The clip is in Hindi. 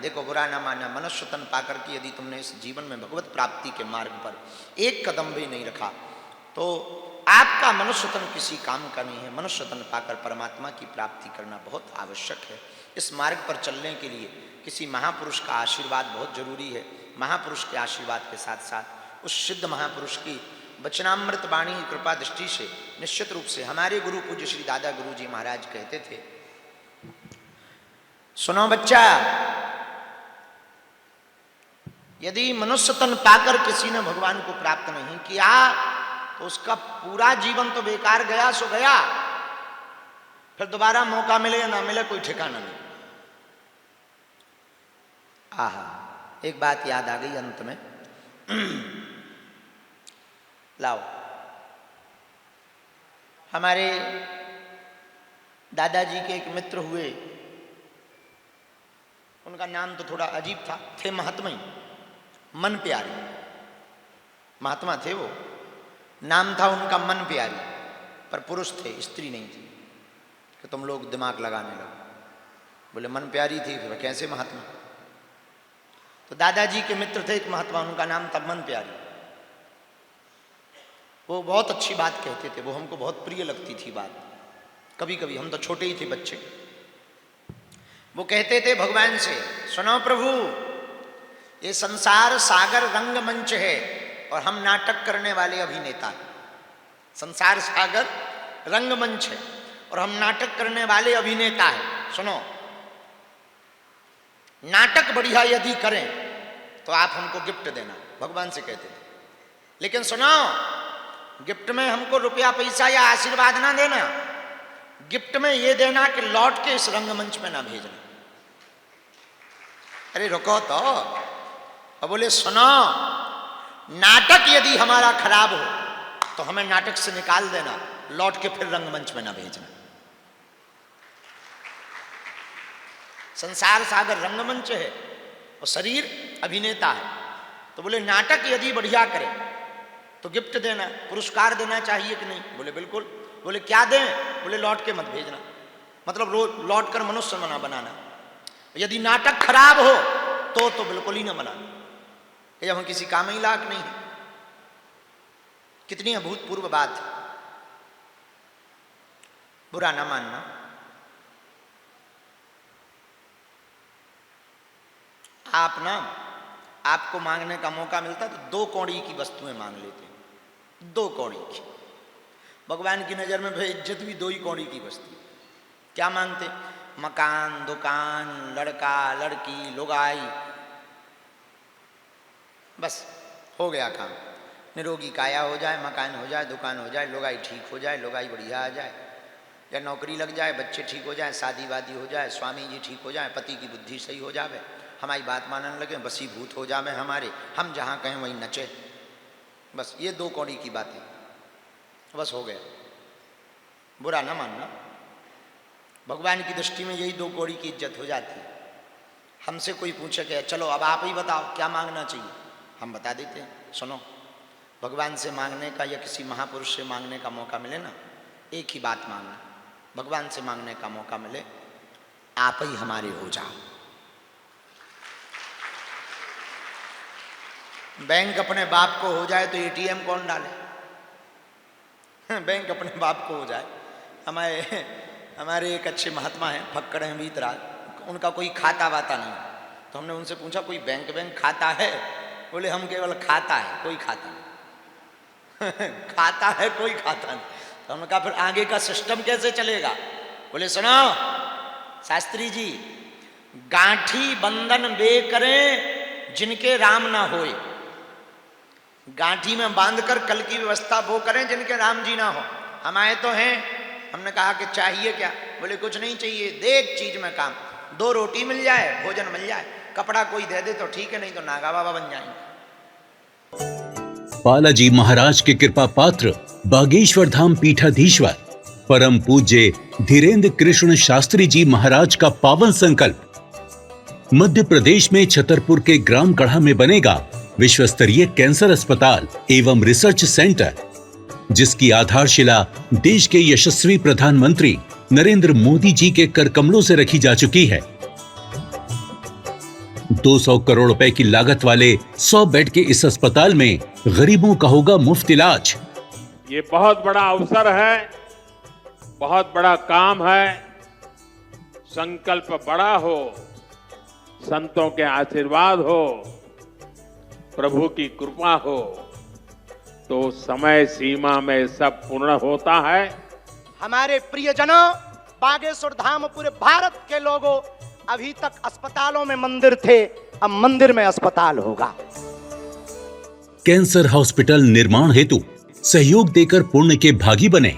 देखो बुरा ना मानना, मनुष्य तन पाकर के यदि तुमने इस जीवन में भगवत प्राप्ति के मार्ग पर एक कदम भी नहीं रखा तो आपका मनुष्य तन किसी काम का नहीं है। मनुष्य तन पाकर परमात्मा की प्राप्ति करना बहुत आवश्यक है। इस मार्ग पर चलने के लिए किसी महापुरुष का आशीर्वाद बहुत जरूरी है। महापुरुष के आशीर्वाद के साथ साथ उस सिद्ध महापुरुष की वचनामृत वाणी की कृपा दृष्टि से निश्चित रूप से हमारे गुरु पूज्य श्री दादा गुरु जी महाराज कहते थे, सुनो बच्चा, यदि मनुष्य तन पाकर किसी ने भगवान को प्राप्त नहीं किया तो उसका पूरा जीवन तो बेकार गया सो गया, फिर दोबारा मौका मिले या ना मिले कोई ठिकाना नहीं। आहा, एक बात याद आ गई अंत में। लाओ, हमारे दादाजी के एक मित्र हुए, उनका नाम तो थोड़ा अजीब था, थे महात्मा ही, मन प्यारी महात्मा थे वो, नाम था उनका मन प्यारी, पर पुरुष थे, स्त्री नहीं थी कि तुम लोग दिमाग लगाने लगो। बोले मन प्यारी थी, फिर कैसे महात्मा? तो दादाजी के मित्र थे एक महात्मा, उनका नाम था मन प्यारी। वो बहुत अच्छी बात कहते थे, वो हमको बहुत प्रिय लगती थी बात। कभी कभी, हम तो छोटे ही थे बच्चे, वो कहते थे भगवान से, सुनो प्रभु, ये संसार सागर रंगमंच है और हम नाटक करने वाले अभिनेता हैं। संसार सागर रंगमंच है और हम नाटक करने वाले अभिनेता हैं। सुनो, नाटक बढ़िया यदि करें तो आप हमको गिफ्ट देना, भगवान से कहते थे। लेकिन सुनो, गिफ्ट में हमको रुपया पैसा या आशीर्वाद ना देना, गिफ्ट में ये देना कि लौट के इस रंगमंच में ना भेजना। अरे रुको तो, अब बोले सुनो, नाटक यदि हमारा खराब हो तो हमें नाटक से निकाल देना, लौट के फिर रंगमंच में ना भेजना। संसार सागर रंगमंच है और शरीर अभिनेता है। तो बोले नाटक यदि बढ़िया करे तो गिफ्ट देना, पुरस्कार देना चाहिए कि नहीं? बोले बिल्कुल। बोले क्या दें? बोले लौट के मत भेजना, मतलब लौट कर मनुष्य ना बनाना। यदि नाटक खराब हो तो बिल्कुल ही ना बनाना, जब हम किसी काम ही लायक नहीं है। कितनी अभूतपूर्व बात है, बुरा ना मानना। आप ना, आपको मांगने का मौका मिलता तो 2 कौड़ी की वस्तुएं मांग लेते हैं, 2 कौड़ी की। भगवान की नजर में बेइज्जत भी 2 ही कौड़ी की वस्तु। क्या मांगते? मकान, दुकान, लड़का, लड़की, लुगाई, बस हो गया काम। निरोगी काया हो जाए, मकान हो जाए, दुकान हो जाए, लुगाई ठीक हो जाए, लुगाई बढ़िया आ जाए, या नौकरी लग जाए, बच्चे ठीक हो जाए, शादी वादी हो जाए, स्वामी जी ठीक हो जाए, पति की बुद्धि सही हो जाए, हमारी बात मानने लगे, बसीभूत हो जाए हमारे, हम जहाँ कहें वहीं नचे। बस ये 2 कौड़ी की बातें, बस हो गया। बुरा ना मानना, भगवान की दृष्टि में यही 2 कौड़ी की इज्जत हो जाती है। हमसे कोई पूछे कि चलो अब आप ही बताओ क्या मांगना चाहिए, हम बता देते हैं। सुनो, भगवान से मांगने का या किसी महापुरुष से मांगने का मौका मिले ना, एक ही बात मांगना, भगवान से मांगने का मौका मिले, आप ही हमारे हो जाओ। बैंक अपने बाप को हो जाए तो एटीएम कौन डाले? बैंक अपने बाप को हो जाए। हमारे एक अच्छे महात्मा हैं, फक्कड़ हैं बीतराज, उनका कोई खाता वाता नहीं, तो हमने उनसे पूछा कोई बैंक खाता है? बोले हम केवल खाता है, कोई खाता नहीं। खाता है, कोई खाता नहीं। तो हमने कहा फिर आगे का सिस्टम कैसे चलेगा? बोले सुनो शास्त्री जी, गांठी बंधन बे करें जिनके राम ना होए। गांठी में बांधकर कल की व्यवस्था वो करें जिनके राम जी ना हो। हम आए तो हैं, हमने कहा कि चाहिए क्या? बोले कुछ नहीं चाहिए, दे एक चीज में काम, 2 रोटी मिल जाए, भोजन मिल जाए, कपड़ा कोई दे दे तो ठीक है, नहीं तो नागा बाबा बन जाएंगे। बालाजी महाराज के कृपा पात्र बागेश्वर धाम पीठाधीश्वर परम पूज्य धीरेन्द्र कृष्ण शास्त्री जी महाराज का पावन संकल्प। मध्य प्रदेश में छतरपुर के ग्राम गढ़ा में बनेगा विश्व स्तरीय कैंसर अस्पताल एवं रिसर्च सेंटर, जिसकी आधारशिला देश के यशस्वी प्रधानमंत्री नरेंद्र मोदी जी के कर कमलों से रखी जा चुकी है। 200 करोड़ रुपए की लागत वाले 100 बेड के इस अस्पताल में गरीबों का होगा मुफ्त इलाज। ये बहुत बड़ा अवसर है, बहुत बड़ा काम है। संकल्प बड़ा हो, संतों के आशीर्वाद हो, प्रभु की कृपा हो, तो समय सीमा में सब पूर्ण होता है। हमारे प्रियजनों, बागेश्वर धाम पूरे भारत के लोगों, अभी तक अस्पतालों में मंदिर थे, अब मंदिर में अस्पताल होगा। कैंसर हॉस्पिटल निर्माण हेतु सहयोग देकर पुण्य के भागी बने।